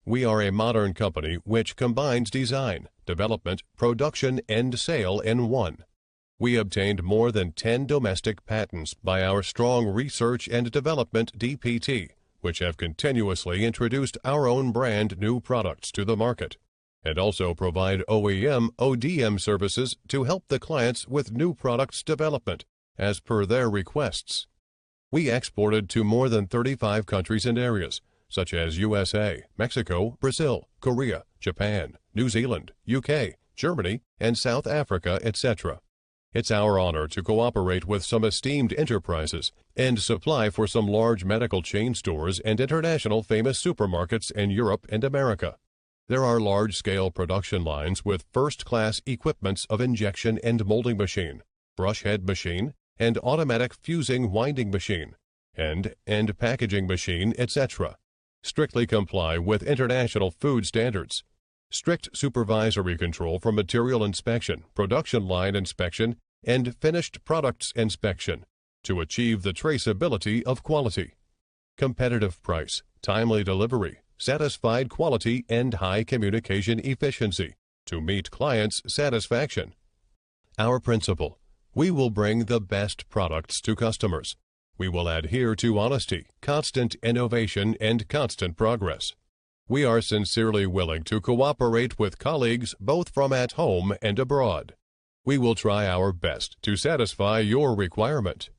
We are a modern company which combines design, development, production, and sale in one. We obtained more than 10 domestic patents by our strong research and development DPT, which have continuously introduced our own brand new products to the market, and also provide OEM, ODM services to help the clients with new products development as per their requests. We exported to more than 35 countries and areas, such as USA, Mexico, Brazil, Korea, Japan, New Zealand, UK, Germany, and South Africa, etc. It's our honor to cooperate with some esteemed enterprises and supply for some large medical chain stores and international famous supermarkets in Europe and America. There are large-scale production lines with first-class equipments of injection and molding machine, brush head machine, and automatic fusing winding machine, and packaging machine, etc. Strictly comply with international food standards. Strict supervisory control for material inspection, production line inspection, and finished products inspection to achieve the traceability of quality. Competitive price, timely delivery, satisfied quality, and high communication efficiency to meet clients' satisfaction. Our principle: we will bring the best products to customers. We will adhere to honesty, constant innovation, and constant progress. We are sincerely willing to cooperate with colleagues both from at home and abroad. We will try our best to satisfy your requirement.